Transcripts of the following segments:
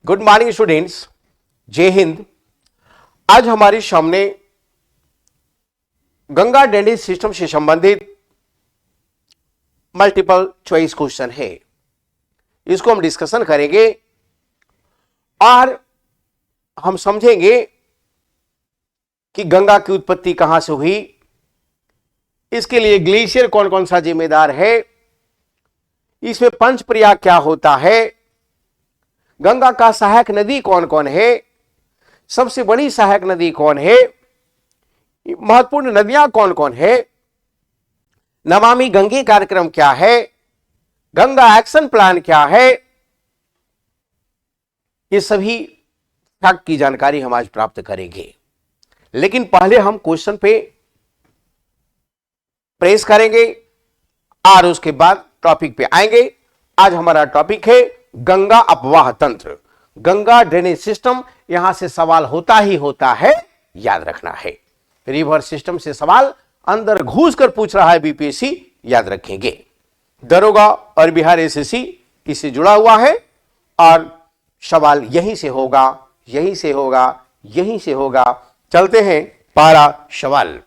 Good morning students, जय हिंद। आज हमारे सामने गंगा ड्रेनेज सिस्टम से संबंधित मल्टीपल चॉइस क्वेश्चन है। इसको हम डिस्कशन करेंगे और हम समझेंगे कि गंगा की उत्पत्ति कहां से हुई, इसके लिए ग्लेशियर कौन कौन सा जिम्मेदार है, इसमें पंचप्रयाग क्या होता है, गंगा का सहायक नदी कौन कौन है, सबसे बड़ी सहायक नदी कौन है, महत्वपूर्ण नदियां कौन कौन है, नमामि गंगे कार्यक्रम क्या है, गंगा एक्शन प्लान क्या है, ये सभी फैक्ट की जानकारी हम आज प्राप्त करेंगे। लेकिन पहले हम क्वेश्चन पे प्रेस करेंगे और उसके बाद टॉपिक पे आएंगे। आज हमारा टॉपिक है गंगा अपवाह तंत्र, गंगा ड्रेनेज सिस्टम। यहां से सवाल होता ही होता है, याद रखना है। रिवर सिस्टम से सवाल अंदर घुस कर पूछ रहा है बीपीएससी, याद रखेंगे। दरोगा और बिहार एसएससी इससे जुड़ा हुआ है और सवाल यहीं से होगा, यहीं से होगा, यहीं से होगा। चलते हैं पारा सवाल।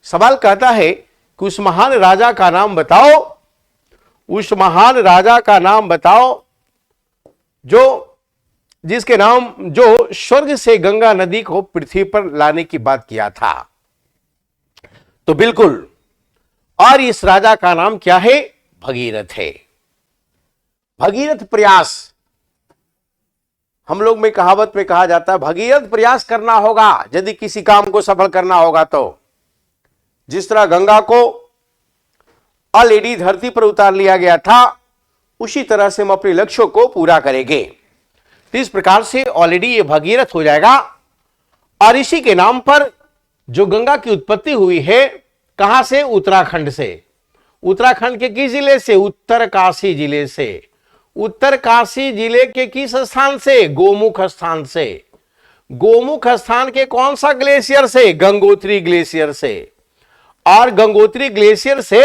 सवाल कहता है कि उस महान राजा का नाम बताओ, उस महान राजा का नाम बताओ जिसके नाम जो स्वर्ग से गंगा नदी को पृथ्वी पर लाने की बात किया था। तो बिल्कुल, और इस राजा का नाम क्या है? भगीरथ है। भगीरथ प्रयास, हम लोग में कहावत में कहा जाता है भगीरथ प्रयास करना होगा यदि किसी काम को सफल करना होगा। तो जिस तरह गंगा को ऑलरेडी धरती पर उतार लिया गया था, उसी तरह से हम अपने लक्ष्यों को पूरा करेंगे। तो इस प्रकार से ऑलरेडी ये भगीरथ हो जाएगा। और इसी के नाम पर जो गंगा की उत्पत्ति हुई है, कहां से? उत्तराखंड से। उत्तराखंड के किस जिले से? उत्तरकाशी जिले से। उत्तरकाशी जिले के किस स्थान से? गोमुख स्थान से। गोमुख स्थान के कौन सा ग्लेशियर से? गंगोत्री ग्लेशियर से। और गंगोत्री ग्लेशियर से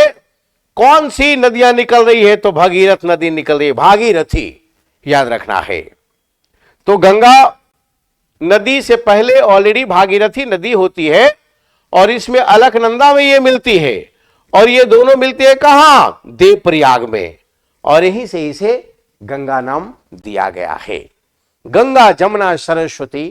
कौन सी नदियां निकल रही है? तो भागीरथ नदी निकल रही है, भागीरथी, याद रखना है। तो गंगा नदी से पहले ऑलरेडी भागीरथी नदी होती है और इसमें अलकनंदा में ये मिलती है और ये दोनों मिलती है कहां? देवप्रयाग में। और यहीं से इसे गंगा नाम दिया गया है। गंगा जमुना सरस्वती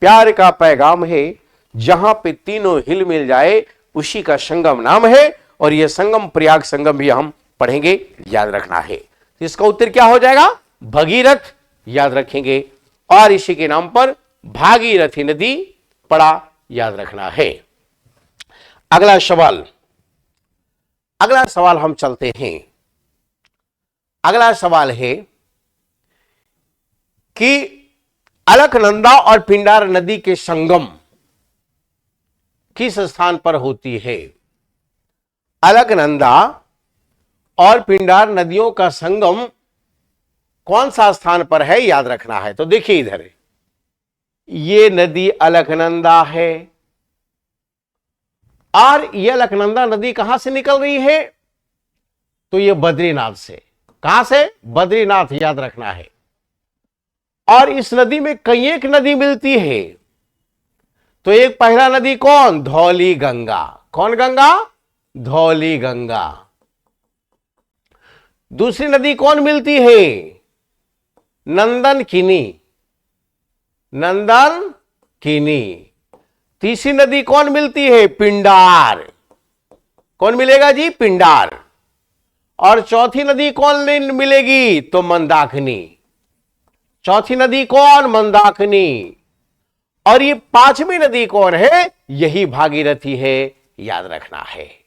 प्यार का पैगाम है, जहां पे तीनों हिल मिल जाए उसी का संगम नाम है। और यह संगम प्रयाग संगम भी हम पढ़ेंगे, याद रखना है। इसका उत्तर क्या हो जाएगा? भगीरथ, याद रखेंगे। और इसी के नाम पर भागीरथी नदी पड़ा, याद रखना है। अगला सवाल हम चलते हैं। अगला सवाल है कि अलकनंदा और पिंडार नदी के संगम किस स्थान पर होती है? अलकनंदा और पिंडार नदियों का संगम कौन सा स्थान पर है, याद रखना है। तो देखिए इधर, ये नदी अलकनंदा है और ये अलकनंदा नदी कहां से निकल रही है? तो ये बद्रीनाथ से। कहां से? बद्रीनाथ, याद रखना है। और इस नदी में कई एक नदी मिलती है। तो एक पहला नदी कौन? धौली गंगा। कौन गंगा? धौली गंगा। दूसरी नदी कौन मिलती है? नंदनकिनी, नंदनकिनी। तीसरी नदी कौन मिलती है? पिंडार। कौन मिलेगा जी? पिंडार। और चौथी नदी कौन मिलेगी? तो मंदाकिनी। चौथी नदी कौन? मंदाकिनी। और ये पांचवी नदी कौन है? यही भागीरथी है, याद रखना है।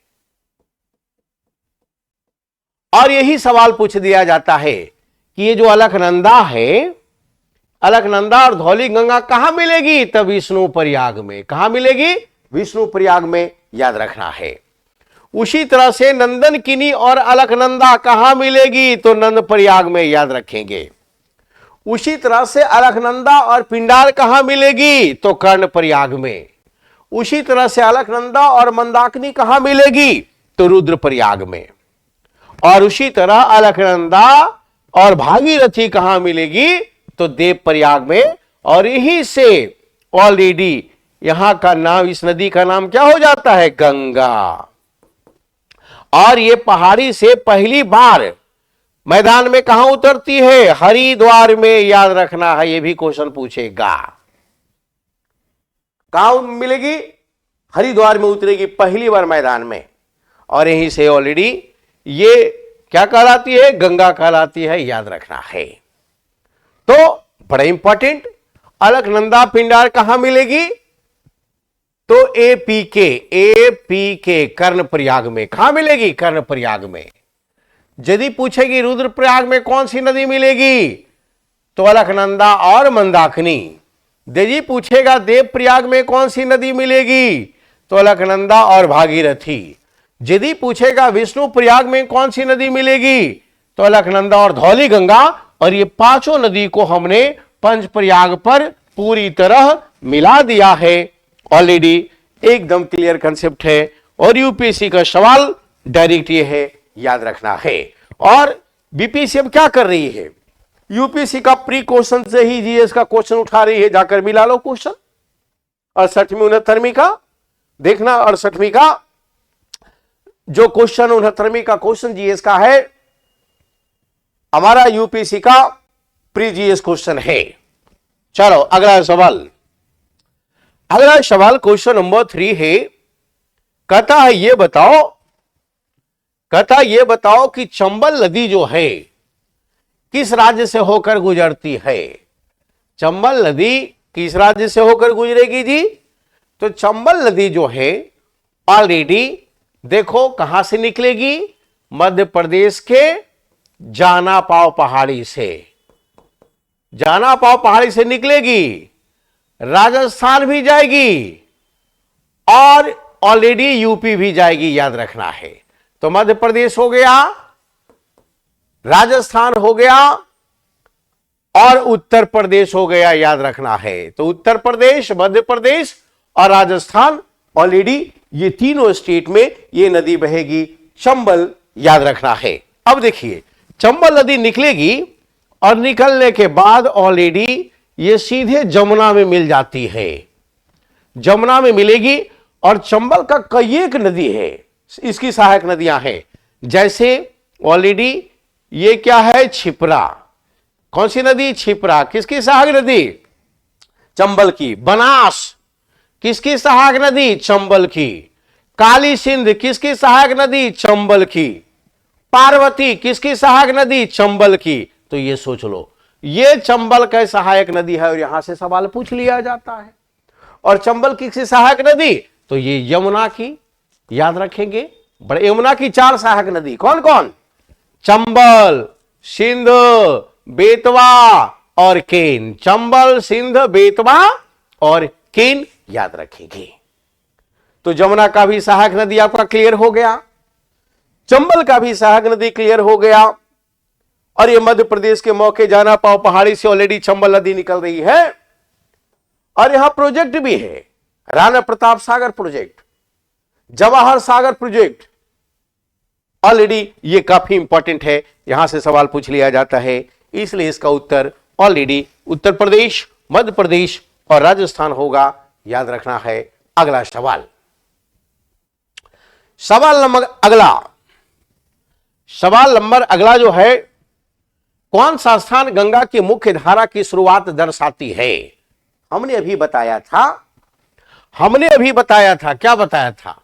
और यही सवाल पूछ दिया जाता है कि ये जो अलकनंदा है, अलकनंदा और धौली गंगा कहां मिलेगी? तब विष्णु प्रयाग में। कहां मिलेगी? विष्णु प्रयाग में, याद रखना है। उसी तरह से नंदनकिनी और अलकनंदा कहां मिलेगी? तो नंद प्रयाग में, याद रखेंगे। उसी तरह से अलकनंदा और पिंडार कहां मिलेगी? तो कर्ण प्रयाग में। उसी तरह से अलकनंदा और मंदाकिनी कहां मिलेगी? तो रुद्र प्रयाग में। और उसी तरह अलकनंदा और भागीरथी कहां मिलेगी? तो देव प्रयाग में, और यहीं से ऑलरेडी यहां का नाम, इस नदी का नाम क्या हो जाता है? गंगा। और ये पहाड़ी से पहली बार मैदान में कहां उतरती है? हरिद्वार में। याद रखना है, ये भी क्वेश्चन पूछेगा। कहां मिलेगी? हरिद्वार में उतरेगी पहली बार मैदान में, और यहीं से ऑलरेडी ये क्या कहलाती है? गंगा कहलाती है। याद रखना है। तो बड़ा इंपॉर्टेंट, अलकनंदा पिंडार कहां मिलेगी? तो एपीके कर्णप्रयाग में। कहां मिलेगी? कर्णप्रयाग में। यदि पूछेगी रुद्रप्रयाग में कौन सी नदी मिलेगी? तो अलकनंदा और मंदाकिनी। यदि पूछेगा देवप्रयाग में कौन सी नदी मिलेगी? तो अलकनंदा और भागीरथी। यदि पूछेगा विष्णु प्रयाग में कौन सी नदी मिलेगी? तो अलकनंदा और धौली गंगा। और ये पांचों नदी को हमने पंचप्रयाग पर पूरी तरह मिला दिया है। ऑलरेडी एकदम क्लियर कंसेप्ट है, और यूपीएससी का सवाल डायरेक्ट ये है, याद रखना है। और बीपीएससी अब क्या कर रही है? यूपीएससी का प्री क्वेश्चन से ही जीएस का क्वेश्चन उठा रही है। जाकर मिला लो क्वेश्चन 68वीं 69वीं का, देखना 68वीं का जो क्वेश्चन, 69वीं का क्वेश्चन जीएस का है, हमारा यूपीएससी का प्री जीएस क्वेश्चन है। चलो अगला सवाल। अगला सवाल क्वेश्चन नंबर 3 है। कहता है ये बताओ कि चंबल नदी जो है किस राज्य से होकर गुजरती है? चंबल नदी किस राज्य से होकर गुजरेगी जी? तो चंबल नदी जो है ऑलरेडी देखो कहां से निकलेगी? मध्य प्रदेश के जानापाव पहाड़ी से। जानापाव पहाड़ी से निकलेगी, राजस्थान भी जाएगी और ऑलरेडी यूपी भी जाएगी। याद रखना है। तो मध्य प्रदेश हो गया, राजस्थान हो गया और उत्तर प्रदेश हो गया। याद रखना है। तो उत्तर प्रदेश, मध्य प्रदेश और राजस्थान, ऑलरेडी ये तीनों स्टेट में ये नदी बहेगी, चंबल। याद रखना है। अब देखिए, चंबल नदी निकलेगी और निकलने के बाद ऑलरेडी ये सीधे जमुना में मिल जाती है। जमुना में मिलेगी, और चंबल का कई एक नदी है, इसकी सहायक नदियां हैं। जैसे ऑलरेडी ये क्या है? क्षिप्रा। कौन सी नदी? क्षिप्रा। किसकी सहायक नदी? चंबल की। बनास किसकी सहायक नदी? चंबल की। काली सिंध किसकी सहायक नदी? चंबल की। पार्वती किसकी सहायक नदी? चंबल की। तो ये सोच लो, ये चंबल का सहायक नदी है, और यहां से सवाल पूछ लिया जाता है। और चंबल किसकी सहायक नदी? तो ये यमुना की। याद रखेंगे, बड़े यमुना की 4 सहायक नदी कौन कौन? चंबल, सिंध, बेतवा और केन। चंबल, सिंध, बेतवा और केन। याद रखेंगे। तो जमुना का भी सहायक नदी आपका क्लियर हो गया, चंबल का भी सहायक नदी क्लियर हो गया, और ये मध्य प्रदेश के मौके जानापाव पहाड़ी से ऑलरेडी चंबल नदी निकल रही है। और यहां प्रोजेक्ट भी है, Rana Pratap Sagar project, Jawahar Sagar project. Already ये काफी इंपॉर्टेंट है, यहां से सवाल पूछ लिया जाता है, इसलिए इसका उत्तर ऑलरेडी उत्तर प्रदेश, मध्य प्रदेश और राजस्थान होगा। याद रखना है। अगला सवाल, सवाल नंबर अगला जो है, कौन सा स्थान गंगा की मुख्य धारा की शुरुआत दर्शाती है? हमने अभी बताया था, क्या बताया था?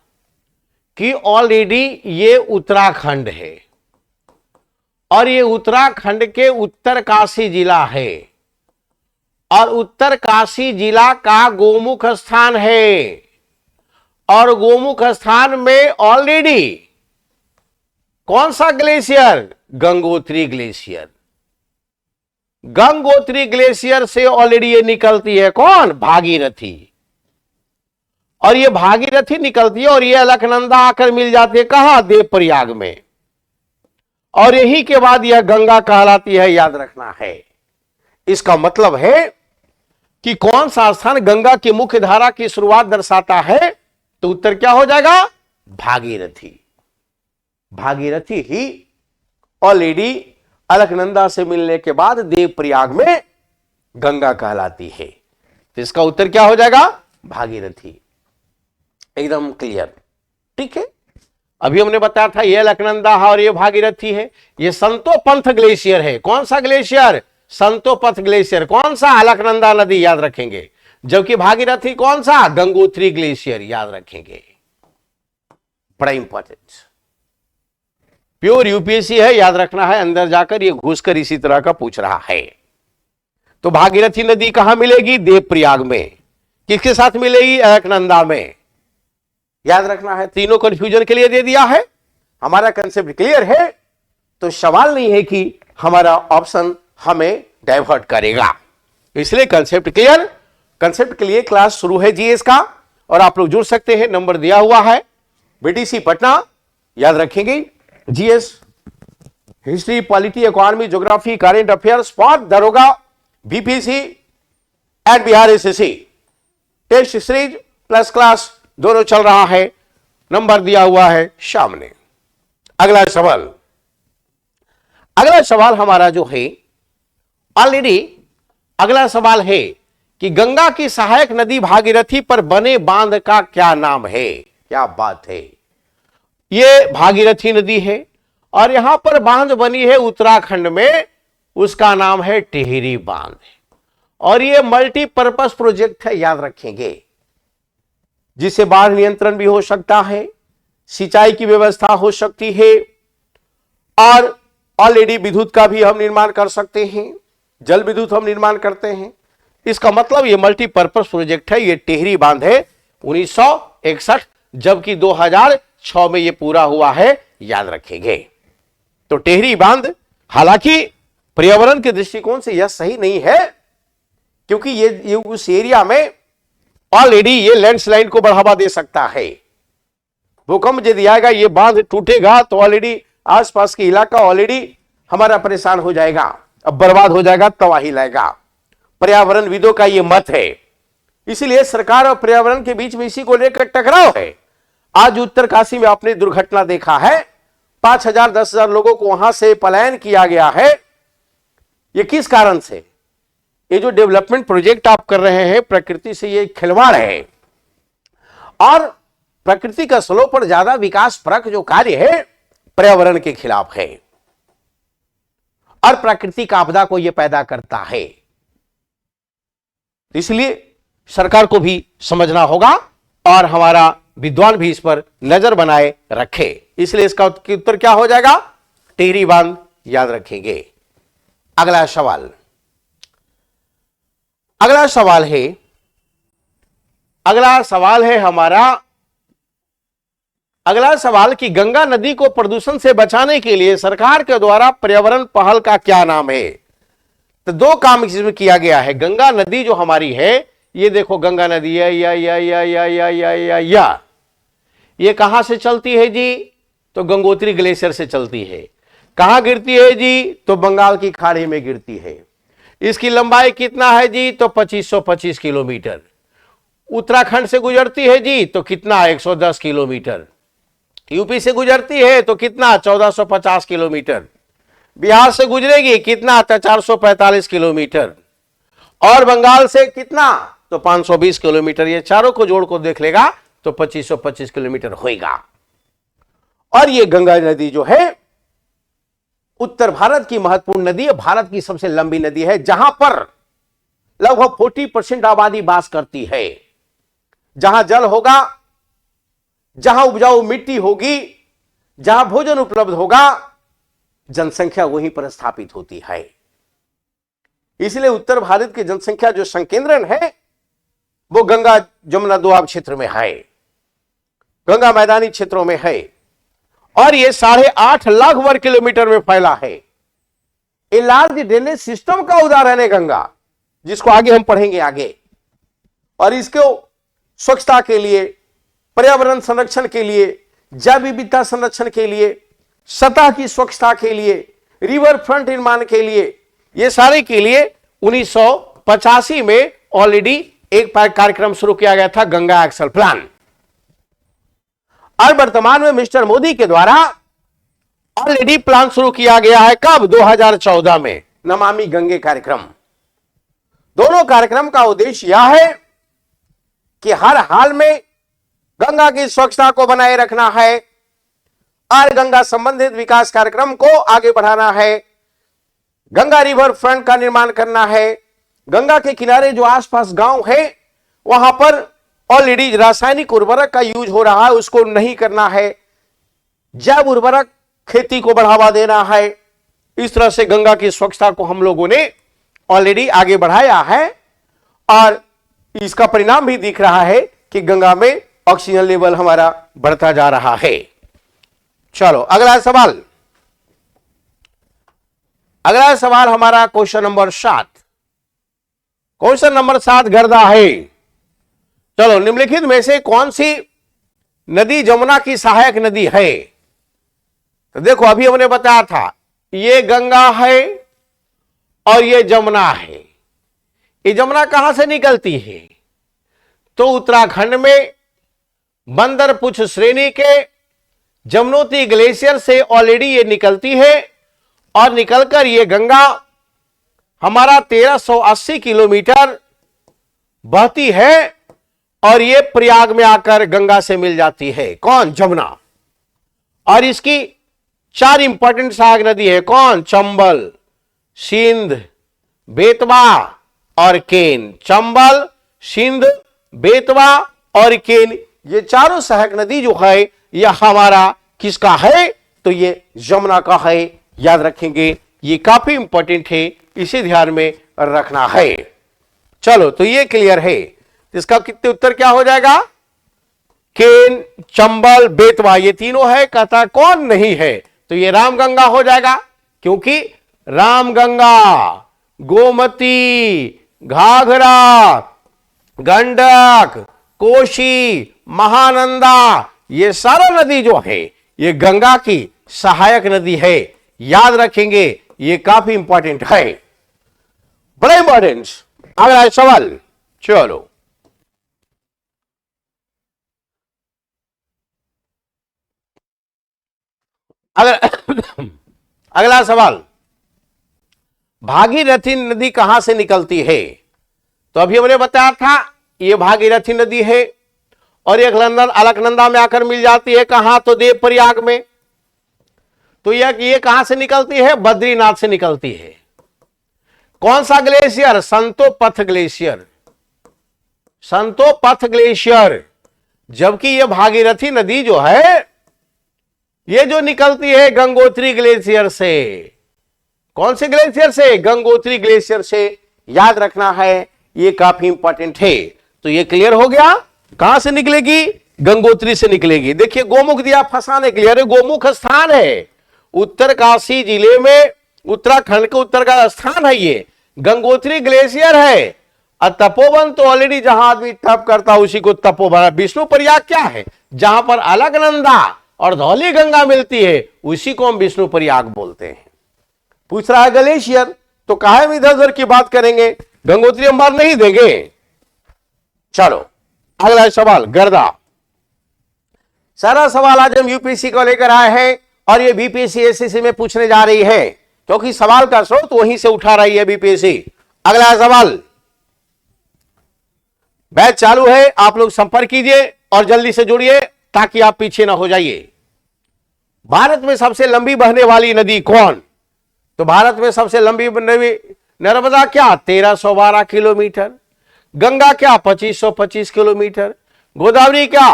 कि ऑलरेडी ये उत्तराखंड है, और ये उत्तराखंड के उत्तरकाशी जिला है, और उत्तरकाशी जिला का गोमुख स्थान है, और गोमुख स्थान में ऑलरेडी कौन सा glacier? Gangotri glacier. Gangotri glacier से ऑलरेडी ये निकलती है कौन? भागीरथी। और ये भागीरथी निकलती है, और ये अलकनंदा आकर मिल जाती है कहां? देवप्रयाग में। और यही के बाद यह गंगा कहलाती है। याद रखना है। इसका मतलब है कि कौन सा स्थान गंगा की मुख्य धारा की शुरुआत दर्शाता है? तो उत्तर क्या हो जाएगा? भागीरथी। भागीरथी ही ऑलरेडी अलकनंदा से मिलने के बाद देवप्रयाग में गंगा कहलाती है। तो इसका उत्तर क्या हो जाएगा? भागीरथी। एकदम क्लियर, ठीक है। अभी हमने बताया था ये अलकनंदा है और ये भागीरथी है। ये संतोपंथ ग्लेशियर है। कौन सा ग्लेशियर? संतोपंथ ग्लेशियर। कौन सा? अलकनंदा नदी, याद रखेंगे। जबकि भागीरथी कौन सा? गंगोत्री ग्लेशियर, याद रखेंगे, बड़ा इंपॉर्टेंट। प्योर यूपीएससी है, याद रखना है। अंदर जाकर ये घुसकर इसी तरह का पूछ रहा है। तो भागीरथी नदी कहां मिलेगी? देवप्रयाग में। किसके साथ मिलेगी? अलकनंदा में, याद रखना है। तीनों कंफ्यूजन के लिए दे दिया है। हमारा कंसेप्ट क्लियर है तो सवाल नहीं है कि हमारा ऑप्शन हमें डाइवर्ट करेगा। इसलिए कंसेप्ट क्लियर। कंसेप्ट के लिए क्लास शुरू है जीएस का, और आप लोग जुड़ सकते हैं। नंबर दिया हुआ है। बीटीसी पटना, याद रखेंगे। GS, history, polity, economy, geography, current affairs for Daroga, BPC and Bihar SSC. Test series plus class दोनों चल रहा है। नंबर दिया हुआ है सामने। अगला सवाल, अगला सवाल हमारा जो है ऑलरेडी, अगला सवाल है कि गंगा की सहायक नदी भागीरथी पर बने बांध का क्या नाम है? क्या बात है। ये भागीरथी नदी है और यहां पर बांध बनी है उत्तराखंड में, उसका नाम है टिहरी बांध। और ये मल्टीपर्पस प्रोजेक्ट है, याद रखेंगे, जिससे बाढ़ नियंत्रण भी हो सकता है, सिंचाई की व्यवस्था हो सकती है, और ऑलरेडी विद्युत का भी हम निर्माण कर सकते हैं, जल विद्युत हम निर्माण करते हैं। इसका मतलब ये मल्टीपर्पस प्रोजेक्ट है। ये टिहरी बांध है 1961, जबकि 2006 में ये पूरा हुआ है, याद रखेंगे। तो टिहरी बांध, हालांकि पर्यावरण के दृष्टिकोण से यह सही नहीं है, क्योंकि ये उस एरिया में ऑलरेडी ये लैंडस्लाइड को बढ़ावा दे सकता है। भूकंप यदि आएगा, ये बांध टूटेगा तो ऑलरेडी आसपास के इलाका ऑलरेडी हमारा परेशान हो जाएगा, अब बर्बाद हो जाएगा, तबाही लाएगा। पर्यावरण विदों का ये मत है। इसीलिए सरकार और पर्यावरण के बीच में इसी को लेकर टकराव है। आज उत्तरकाशी में आपने दुर्घटना देखा है, 5,000 10,000 लोगों को वहां से पलायन किया गया है। ये किस कारण से? ये जो डेवलपमेंट प्रोजेक्ट आप कर रहे हैं, प्रकृति से ये खिलवाड़ है, और प्रकृति का स्लो पर ज्यादा विकास परक जो कार्य है, पर्यावरण के खिलाफ है, और प्राकृतिक आपदा को यह पैदा करता है। इसलिए सरकार को भी समझना होगा, और हमारा विद्वान भी इस पर नजर बनाए रखे। इसलिए इसका उत्तर क्या हो जाएगा? टिहरी बांध, याद रखेंगे। अगला सवाल, अगला सवाल है, अगला सवाल है हमारा, अगला सवाल कि गंगा नदी को प्रदूषण से बचाने के लिए सरकार के द्वारा पर्यावरण पहल का क्या नाम है? तो दो काम इसमें किया गया है। गंगा नदी जो हमारी है, ये देखो गंगा नदी है, या ये कहां से चलती है जी? तो गंगोत्री ग्लेशियर से चलती है। कहां गिरती है जी? तो बंगाल की खाड़ी में गिरती है। इसकी लंबाई कितना है जी? तो 2525 किलोमीटर। उत्तराखंड से गुजरती है जी, तो कितना? 110 किलोमीटर। यूपी से गुजरती है तो कितना? 1450 किलोमीटर। बिहार से गुजरेगी कितना? 445 किलोमीटर। और बंगाल से कितना? तो 520 किलोमीटर। ये चारों को जोड़ को देख लेगा तो 2525 किलोमीटर होगा। और ये गंगा नदी जो है उत्तर भारत की महत्वपूर्ण नदी है, भारत की सबसे लंबी नदी है, जहां पर लगभग 40% आबादी वास करती है। जहां जल होगा, जहां उपजाऊ मिट्टी होगी, जहां भोजन उपलब्ध होगा, जनसंख्या वहीं पर स्थापित होती है। इसलिए उत्तर भारत की जनसंख्या जो संकेंद्रण है वो गंगा जमुना दोआब क्षेत्र में है, गंगा मैदानी क्षेत्रों में है, और ये 8.5 लाख वर्ग किलोमीटर में फैला है। ए लार्ज ड्रेनेज सिस्टम का उदाहरण है गंगा, जिसको आगे हम पढ़ेंगे आगे। और इसको स्वच्छता के लिए, पर्यावरण संरक्षण के लिए, जैव विविधता संरक्षण के लिए, सतह की स्वच्छता के लिए, रिवर फ्रंट निर्माण के लिए, ये सारे के लिए 1985 में ऑलरेडी एक कार्यक्रम शुरू किया गया था, गंगा एक्शन प्लान। और वर्तमान में मिस्टर मोदी के द्वारा ऑलरेडी प्लान शुरू किया गया है। कब? 2014 में नमामि गंगे कार्यक्रम। कार्यक्रम का उद्देश्य यह है कि हर हाल में गंगा की स्वच्छता को बनाए रखना है और गंगा संबंधित विकास कार्यक्रम को आगे बढ़ाना है। गंगा रिवर फ्रंट का निर्माण करना है। गंगा के किनारे जो आसपास गांव है वहां पर ऑलरेडी रासायनिक उर्वरक का यूज हो रहा है, उसको नहीं करना है। जैव उर्वरक खेती को बढ़ावा देना है। इस तरह से गंगा की स्वच्छता को हम लोगों ने ऑलरेडी आगे बढ़ाया है और इसका परिणाम भी दिख रहा है कि गंगा में ऑक्सीजन लेवल हमारा बढ़ता जा रहा है। चलो अगला सवाल, अगला सवाल हमारा क्वेश्चन नंबर 7। क्वेश्चन नंबर 7 गर्दा है। चलो, निम्नलिखित में से कौन सी नदी जमुना की सहायक नदी है? तो देखो, अभी हमने बताया था ये गंगा है और ये जमुना है। ये जमुना कहां से निकलती है? तो उत्तराखंड में बंदरपुछ श्रेणी के जमुनोत्री ग्लेशियर से ऑलरेडी ये निकलती है और निकलकर ये गंगा हमारा 1380 किलोमीटर बहती है और ये प्रयाग में आकर गंगा से मिल जाती है। कौन? जमुना। और इसकी 4 इंपॉर्टेंट सहायक नदी है। कौन? चंबल, सिंध, बेतवा और केन। चंबल, सिंध, बेतवा और केन, ये चारों सहायक नदी जो है यह हमारा किसका है? तो ये जमुना का है। याद रखेंगे, ये काफी इंपॉर्टेंट है, इसे ध्यान में रखना है। चलो, तो ये क्लियर है। इसका कितने उत्तर क्या हो जाएगा? केन, चंबल, बेतवा, ये तीनों है। कहता कौन नहीं है? तो ये रामगंगा हो जाएगा, क्योंकि रामगंगा, गोमती, घाघरा, गंडक, कोशी, महानंदा, ये सारा नदी जो है ये गंगा की सहायक नदी है। याद रखेंगे, ये काफी इंपॉर्टेंट है, बड़ा इंपॉर्टेंट। अगला सवाल, चलो अगला सवाल, भागीरथी नदी कहां से निकलती है? तो अभी हमने बताया था ये भागीरथी नदी है और एक अलकनंदा में आकर मिल जाती है। कहां? तो देवप्रयाग में। तो ये कहां से निकलती है? बद्रीनाथ से निकलती है। कौन सा ग्लेशियर? संतोपथ ग्लेशियर। संतोपथ ग्लेशियर। जबकि ये भागीरथी नदी जो है ये जो निकलती है गंगोत्री ग्लेशियर से। कौन से ग्लेशियर से? गंगोत्री ग्लेशियर से। याद रखना है, ये काफी इंपॉर्टेंट है। तो ये क्लियर हो गया। कहां से निकलेगी? गंगोत्री से निकलेगी। देखिए, गोमुख दिया फंसाने के लिए। अरे गोमुख स्थान है उत्तरकाशी जिले में, उत्तराखंड के उत्तर का स्थान है ये। गंगोत्री ग्लेशियर है और तपोवन तो ऑलरेडी जहां आदमी तप करता उसी को तपोवन। विष्णु प्रयाग क्या है? जहां पर अलकनंदा और धौली गंगा मिलती है उसी को हम विष्णु प्रयाग बोलते हैं। पूछ रहा है ग्लेशियर, तो कहा हम इधर उधर की बात करेंगे, गंगोत्री हम बार नहीं देंगे। चलो अगला सवाल, गर्दा। सारा सवाल आज हम यूपीएससी को लेकर आए हैं और ये बीपीएससी एसएससी में पूछने जा रही है, क्योंकि सवाल का स्रोत वहीं से उठा रही है बीपीएससी। अगला सवाल, बैच चालू है, आप लोग संपर्क कीजिए और जल्दी से जुड़िए ताकि आप पीछे ना हो जाइए। भारत में सबसे लंबी बहने वाली नदी कौन? तो भारत में सबसे लंबी नदी नर्मदा क्या? 1312 किलोमीटर। गंगा क्या? 2525 किलोमीटर। गोदावरी क्या?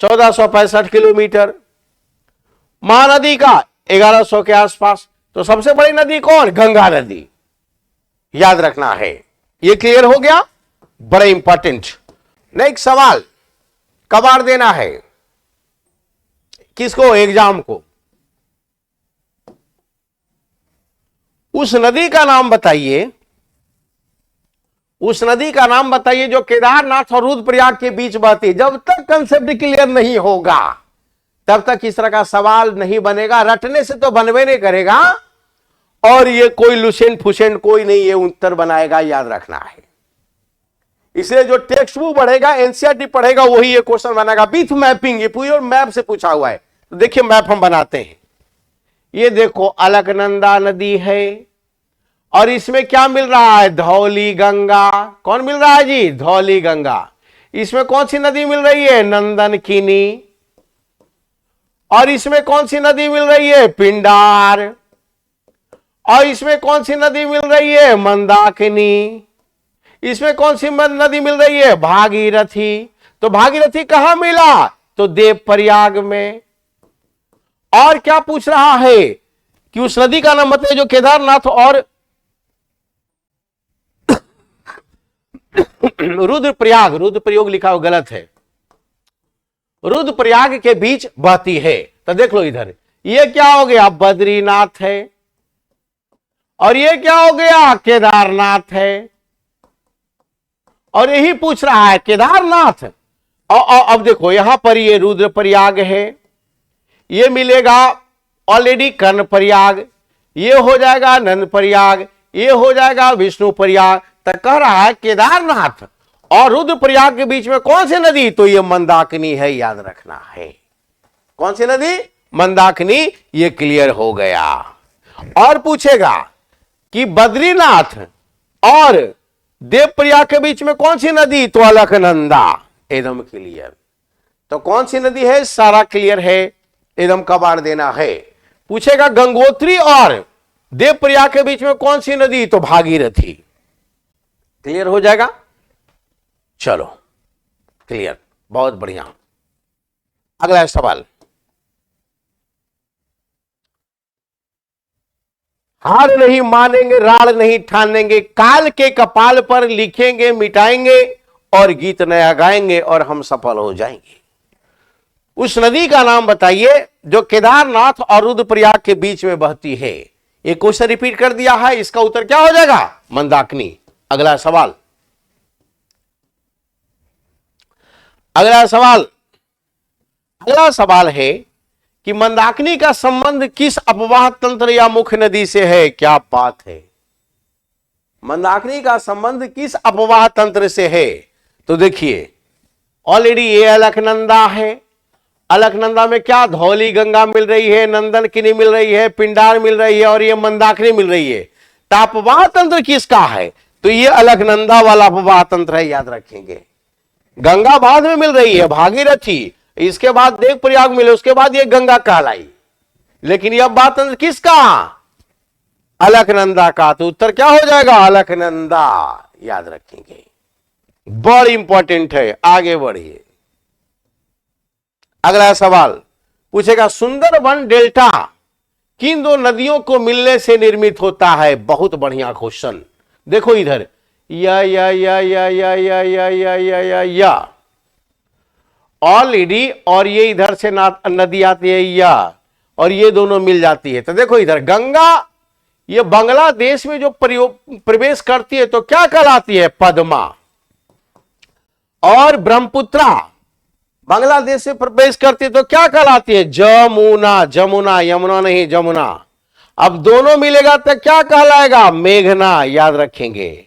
1465 किलोमीटर। महानदी का 1100 के आसपास। तो सबसे बड़ी नदी कौन? गंगा नदी। याद रखना है। ये क्लियर हो गया, बड़े इंपॉर्टेंट। नेक्स्ट सवाल, कबाड़ देना है किसको? एग्जाम को। उस नदी का नाम बताइए, उस नदी का नाम बताइए जो केदारनाथ और रुद्रप्रयाग के बीच बहती है। जब तक कंसेप्ट क्लियर नहीं होगा तब तक इस तरह का सवाल नहीं बनेगा। रटने से तो बनवे नहीं करेगा और ये कोई लुसेंट फुसेंट कोई नहीं ये उत्तर बनाएगा। याद रखना है। इसलिए जो टेक्स्ट बुक पढ़ेगा, एनसीईआरटी पढ़ेगा, वही ये क्वेश्चन बनाएगा विथ मैपिंग। ये पूरी मैप से पूछा हुआ है। तो देखिए मैप हम बनाते हैं। ये देखो अलकनंदा नदी है और इसमें क्या मिल रहा है? धौली गंगा। कौन मिल रहा है जी? धौली गंगा। इसमें कौन सी नदी मिल रही है? नंदनकिनी। और इसमें कौन सी नदी मिल रही है? पिंडार। और इसमें कौन सी नदी मिल रही है? मंदाकिनी। इसमें कौन सी नदी मिल रही है? भागीरथी। तो भागीरथी कहां मिला? तो देवप्रयाग में। और क्या पूछ रहा है कि उस नदी का नाम बताइए जो केदारनाथ और रुद्रप्रयाग, रुद्रप्रयाग लिखा हो गलत है, रुद्रप्रयाग के बीच बहती है। तो देख लो इधर, ये क्या हो गया? बद्रीनाथ है। और ये क्या हो गया? केदारनाथ है। और यही पूछ रहा है केदारनाथ। और अब देखो यहां पर ये रुद्रप्रयाग है, ये मिलेगा ऑलरेडी कर्णप्रयाग, ये हो जाएगा नंदप्रयाग, ये हो जाएगा विष्णुप्रयाग। तो कह रहा है केदारनाथ और रुद्रप्रयाग के बीच में कौन सी नदी? तो ये मंदाकिनी है, याद रखना है। कौन सी नदी? मंदाकिनी। ये क्लियर हो गया। और पूछेगा कि बद्रीनाथ और देवप्रयाग के बीच में कौन सी नदी? तो अलकनंदा। एकदम क्लियर। तो कौन सी नदी है? सारा क्लियर है, एकदम कबाड़ देना है। पूछेगा गंगोत्री और देवप्रयाग के बीच में कौन सी नदी? तो भागीरथी। क्लियर हो जाएगा। चलो क्लियर, बहुत बढ़िया। अगला सवाल, हार नहीं मानेंगे, राड़ नहीं ठानेंगे, काल के कपाल पर लिखेंगे मिटाएंगे, और गीत नया गाएंगे और हम सफल हो जाएंगे। उस नदी का नाम बताइए जो केदारनाथ और रुद्रप्रयाग के बीच में बहती है। एक क्वेश्चन रिपीट कर दिया है, इसका उत्तर क्या हो जाएगा? मंदाकिनी। अगला सवाल, अगला सवाल, अगला सवाल है कि मंदाकिनी का संबंध किस अपवाह तंत्र या मुख्य नदी से है? क्या बात है! मंदाकिनी का संबंध किस अपवाह तंत्र से है? तो देखिए ऑलरेडी ये अलकनंदा है, अलकनंदा में क्या? धौली गंगा मिल रही है, नंदनकिनी मिल रही है, पिंडार मिल रही है, और ये मंदाकिनी मिल रही है। तो अपवाह तंत्र किसका है? तो ये अलकनंदा वाला अपवाह तंत्र है, याद रखेंगे। गंगा बाद में मिल रही है, भागीरथी, इसके बाद देवप्रयाग मिले, उसके बाद ये गंगा कहलाई। लेकिन ये अपवाह तंत्र किसका? अलकनंदा का। तो उत्तर क्या हो जाएगा? अलकनंदा। याद रखेंगे, बड़ा इंपॉर्टेंट है। आगे बढ़िए। अगला सवाल पूछेगा सुंदरबन डेल्टा किन दो नदियों को मिलने से निर्मित होता है? बहुत बढ़िया क्वेश्चन। देखो इधर, या ऑलरेडी, और ये इधर से नदी आती है या, और ये दोनों मिल जाती है। तो देखो इधर गंगा, ये बांग्लादेश में जो प्रवेश करती है तो क्या कहलाती है? पद्मा। और ब्रह्मपुत्रा बांग्लादेश से प्रवेश करती है तो क्या कहलाती है? जमुना। जमुना, यमुना नहीं, जमुना। अब दोनों मिलेगा तो क्या कहलाएगा? मेघना। याद रखेंगे।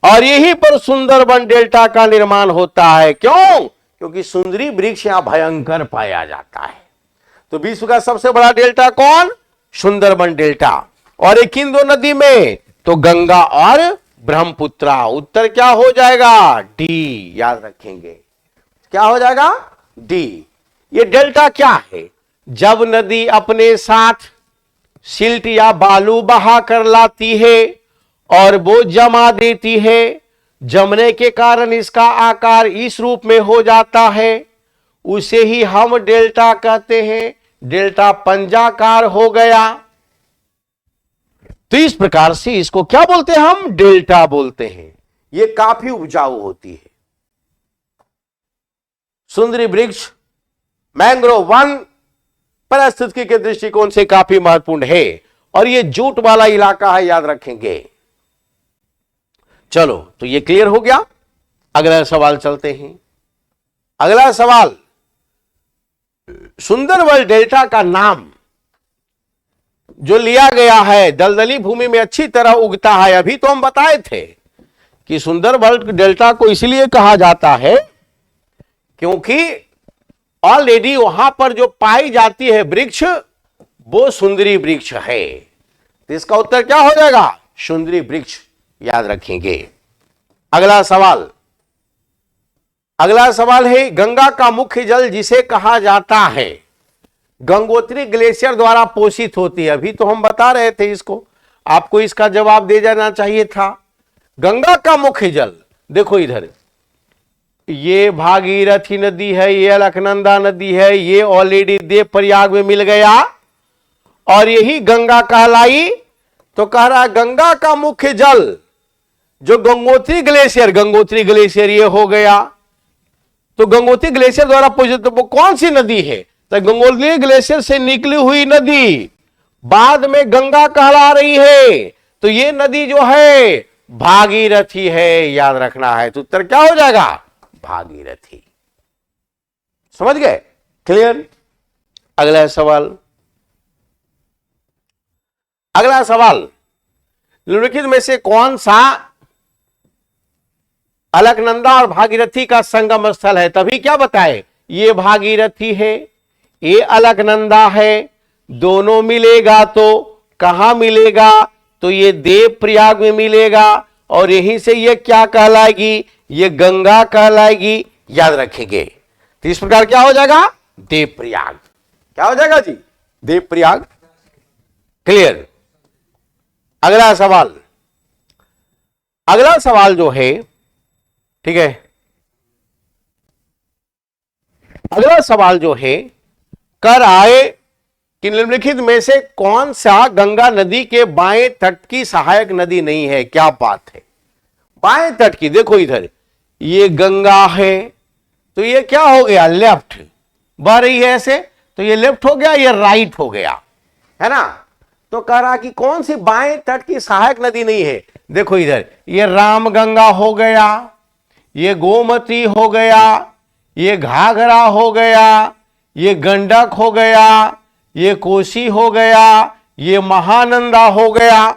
और यहीं पर सुंदरबन डेल्टा का निर्माण होता है। क्यों? क्योंकि सुंदरी वृक्ष यहां भयंकर पाया जाता है। तो विश्व का सबसे बड़ा डेल्टा कौन? सुंदरबन डेल्टा। और एक किन दो नदी में? तो गंगा और ब्रह्मपुत्रा। उत्तर क्या हो जाएगा? डी। याद रखेंगे, क्या हो जाएगा? डी। ये डेल्टा क्या है? जब नदी अपने साथ सिल्ट या बालू बहा कर लाती है और वो जमा देती है, जमने के कारण इसका आकार इस रूप में हो जाता है, उसे ही हम डेल्टा कहते हैं। डेल्टा पंजाकार हो गया। तो इस प्रकार से इसको क्या बोलते हैं? हम डेल्टा बोलते हैं। ये काफी उपजाऊ होती है। सुंदरी वृक्ष मैंग्रोव वन पारिस्थितिकी के दृष्टिकोण से काफी महत्वपूर्ण है, और ये जूट वाला इलाका है, याद रखेंगे। चलो, तो ये क्लियर हो गया। अगला सवाल चलते हैं। अगला सवाल, सुंदरबन डेल्टा का नाम जो लिया गया है, दलदली भूमि में अच्छी तरह उगता है। अभी तो हम बताए थे कि सुंदरबन डेल्टा को इसलिए कहा जाता है क्योंकि ऑलरेडी वहां पर जो पाई जाती है वृक्ष, वो सुंदरी वृक्ष है। तो इसका उत्तर क्या हो जाएगा? सुंदरी वृक्ष, याद रखेंगे। अगला सवाल है, गंगा का मुख्य जल जिसे कहा जाता है, गंगोत्री ग्लेशियर द्वारा पोषित होती है। अभी तो हम बता रहे थे इसको, आपको इसका जवाब दे जाना चाहिए था। गंगा का मुख्य जल, देखो इधर, ये भागीरथी नदी है, ये अलकनंदा नदी है, ये ऑलरेडी देव प्रयाग में मिल गया और यही गंगा कहलाई। तो कह रहा गंगा का मुख्य जल जो गंगोत्री ग्लेशियर ये हो गया। तो गंगोत्री ग्लेशियर द्वारा पोषित, तो वो कौन सी नदी है? तो गंगोत्री ग्लेशियर से निकली हुई नदी बाद में गंगा कहला रही है। तो ये नदी जो है भागीरथी है, याद रखना है। तो उत्तर क्या हो जाएगा? भागीरथी। समझ गए? क्लियर? अगला सवाल, निम्नलिखित में से कौन सा अलकनंदा और भागीरथी का संगम स्थल है? तभी क्या बताए, ये भागीरथी है, ये अलकनंदा है, दोनों मिलेगा तो कहां मिलेगा? तो ये देव प्रयाग में मिलेगा और यहीं से ये क्या कहलाएगी? ये गंगा कहलाएगी, याद रखेंगे। तो इस प्रकार क्या हो जाएगा? देव प्रयाग। क्या हो जाएगा जी? देव प्रयाग। क्लियर? अगला सवाल जो है, ठीक है, अगला सवाल जो है, कर आए कि निम्नलिखित में से कौन सा गंगा नदी के बाएं तट की सहायक नदी नहीं है? क्या बात है, बाएं तट की। देखो इधर, ये गंगा है, तो ये क्या हो गया? लेफ्ट बह रही है ऐसे, तो ये लेफ्ट हो गया, ये राइट हो गया, है ना। तो कह रहा कि कौन सी बाएं तट की सहायक नदी नहीं है? देखो इधर, ये रामगंगा हो गया, ये गोमती हो गया, ये घाघरा हो गया, ये गंडक हो गया, ये कोसी हो गया, ये महानंदा हो गया।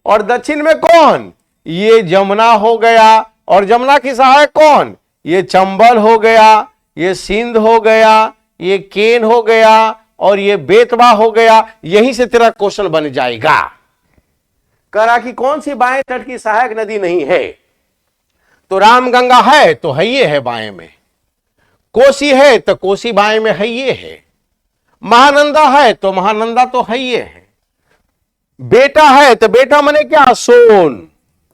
और दक्षिण में कौन? ये जमुना हो गया। और जमुना की सहायक कौन? ये चंबल हो गया, ये सिंध हो गया, ये केन हो गया और ये बेतवा हो गया। यहीं से तेरा क्वेश्चन बन जाएगा। करा कि कौन सी बाएं तट की सहायक नदी नहीं है? तो रामगंगा है तो है, ये है बाएं में। कोसी है तो कोसी बाएं में है, ये है। महानंदा है तो महानंदा तो है, ये है। बेटा है तो बेटा मने क्या? सोन।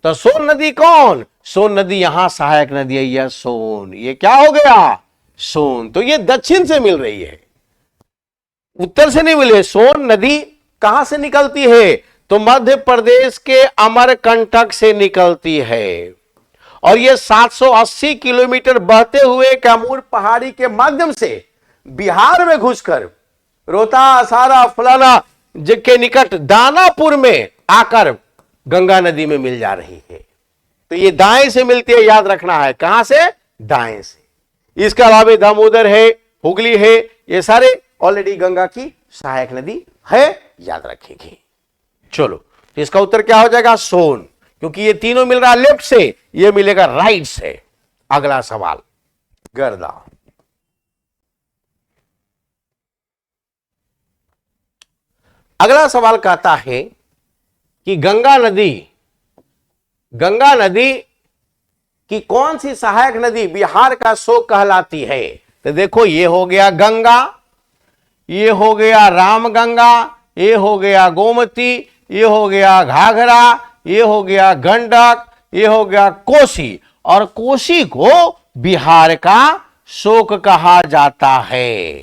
तो सोन नदी कौन? सोन नदी यहां सहायक नदी है, यह सोन। ये क्या हो गया? सोन। तो ये दक्षिण से मिल रही है, उत्तर से नहीं मिले। सोन नदी कहां से निकलती है? तो मध्य प्रदेश के अमरकंटक से निकलती है और ये 780 किलोमीटर बहते हुए कैमूर पहाड़ी के माध्यम से बिहार में घुसकर रोहतास, आरा, फलाना के निकट दानापुर में आकर गंगा नदी में मिल जा रही है। तो ये दाएं से मिलती है, याद रखना है। कहां से? दाएं से। इसके अलावा दामोदर है, हुगली है, ये सारे ऑलरेडी गंगा की सहायक नदी है, याद रखेंगे। चलो, तो इसका उत्तर क्या हो जाएगा? सोन, क्योंकि ये तीनों मिल रहा है लेफ्ट से, ये मिलेगा राइट से। अगला सवाल, गर्दा। अगला सवाल कहता है कि गंगा नदी की कौन सी सहायक नदी बिहार का शोक कहलाती है? तो देखो, ये हो गया गंगा, ये हो गया रामगंगा, ये हो गया गोमती, ये हो गया घाघरा, ये हो गया गंडक, ये हो गया कोसी। और कोसी को बिहार का शोक कहा जाता है।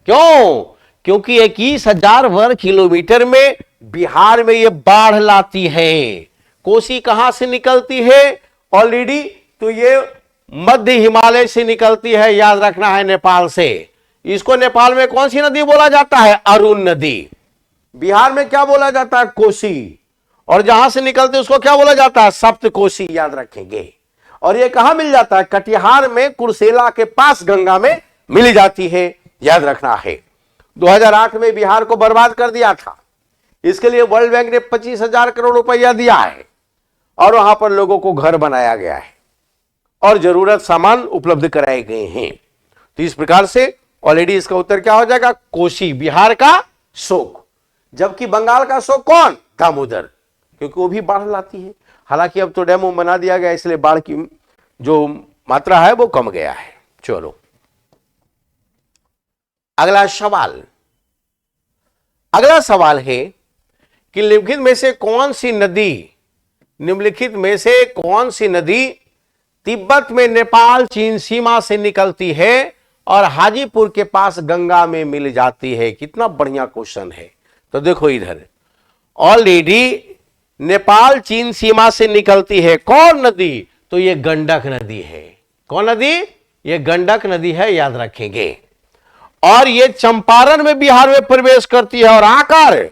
क्यों? क्योंकि 21,000 वर्ग किलोमीटर में बिहार में ये बाढ़ लाती है। कोसी कहां से निकलती है? ऑलरेडी तो ये मध्य हिमालय से निकलती है, याद रखना है, नेपाल से। इसको नेपाल में कौन सी नदी बोला जाता है? अरुण नदी। बिहार में क्या बोला जाता है? कोसी। और जहां से निकलते उसको क्या बोला जाता है? सप्तकोसी, याद रखेंगे। और ये कहां मिल जाता है? कटिहार में कुर्सेला के पास गंगा में मिल जाती है, याद रखना है। 2008 में बिहार को बर्बाद कर दिया था। इसके लिए वर्ल्ड बैंक ने 25,000 करोड़ रुपया दिया है और वहां पर लोगों को घर बनाया गया है और जरूरत सामान उपलब्ध कराए गए हैं। तो इस प्रकार से ऑलरेडी इसका उत्तर क्या हो जाएगा? कोसी, बिहार का शोक। जबकि बंगाल का शोक कौन? दामोदर। क्योंकि वो भी बाढ़ लाती है। हालांकि अब तो डैम बना दिया गया, इसलिए बाढ़ की जो मात्रा है वो कम गया है। चलो अगला सवाल, अगला सवाल है कि निम्नलिखित में से कौन सी नदी तिब्बत में नेपाल चीन सीमा से निकलती है और हाजीपुर के पास गंगा में मिल जाती है? कितना बढ़िया क्वेश्चन है। तो देखो इधर, ऑलरेडी नेपाल चीन सीमा से निकलती है कौन नदी? तो ये गंडक नदी है। कौन नदी? ये गंडक नदी है, याद रखेंगे। और ये चंपारण में बिहार में प्रवेश करती है और आकर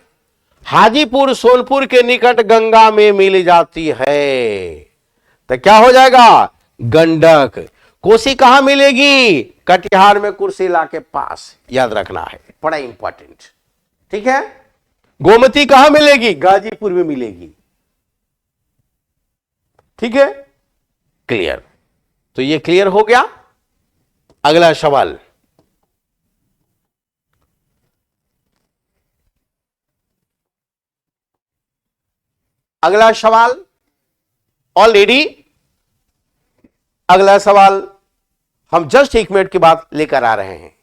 हाजीपुर सोनपुर के निकट गंगा में मिल जाती है। तो क्या हो जाएगा? गंडक। कोसी कहां मिलेगी? कटिहार में कुर्सेला के पास, याद रखना है, बड़ा इंपॉर्टेंट। ठीक है। गोमती कहां मिलेगी? गाजीपुर में मिलेगी। ठीक है, क्लियर। तो ये क्लियर हो गया। अगला सवाल, अगला सवाल ऑलरेडी, अगला सवाल हम जस्ट 1 मिनट के बाद लेकर आ रहे हैं।